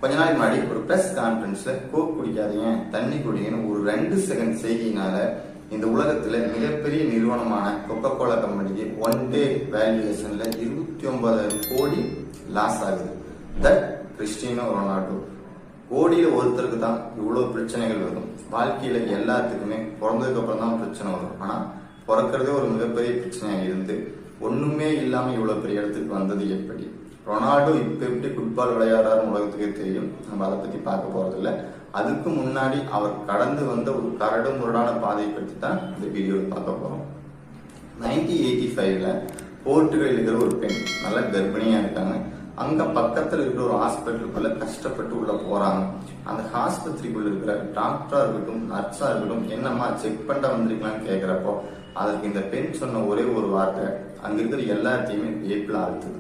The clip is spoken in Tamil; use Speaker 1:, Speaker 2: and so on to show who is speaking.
Speaker 1: கொஞ்ச நாள் முன்னாடி ஒரு பிரஸ் கான்ஃபரன்ஸ்ல கோக் குடிக்காதீங்க, தண்ணி குடிங்கன்னு ஒரு 2 செகண்ட் செய்தியினால இந்த உலகத்துல மிகப்பெரிய நிறுவனமான கொக்கோ கோலா கம்பெனிக்கு ஒன் டே வேல்யூவேஷன்ல 29,000 கோடி லாஸ் ஆகுது. That Cristiano Ronaldo. கோடியில ஒருத்தருக்கு தான் இவ்வளவு பிரச்சனைகள் வரும். வாழ்க்கையில எல்லாத்துக்குமே பிறந்ததுக்கு அப்புறம் தான் பிரச்சனை வரும். ஆனா பிறக்கிறதே ஒரு மிகப்பெரிய பிரச்சனையா இருந்து ஒண்ணுமே இல்லாம இவ்வளவு பெரிய இடத்துக்கு வந்தது எப்படி? ரொனால்டோ இப்ப எப்படி ஃபுட்பால் விளையாடுறாருன்னு உலகத்துக்கே தெரியும். நம்ம அதை பத்தி பார்க்க போறது இல்லை. அதுக்கு முன்னாடி அவர் கடந்து வந்த ஒரு கரடு முரடான பாதையை பற்றி தான் இந்த வீடியோவில் பார்க்க போறோம். 1985ல போர்ட்டுகலில் இருக்கிற ஒரு பெண் நல்ல கர்ப்பிணியா இருக்காங்க. அங்க பக்கத்துல இருக்கிற ஒரு ஹாஸ்பிட்டலுக்குள்ள கஷ்டப்பட்டு உள்ள போறாங்க. அந்த ஆஸ்பத்திரிக்குள்ள இருக்கிற டாக்டரா இருக்கட்டும், நர்ஸா இருக்கட்டும், என்னம்மா செக் பண்ணிட்டு வந்திருக்கலாம்னு கேட்கிறப்போ அதற்கு இந்த பெண் சொன்ன ஒரே ஒரு வார்த்தை அங்க இருக்கிற எல்லாத்தையுமே வேப்பில ஆழ்த்துது.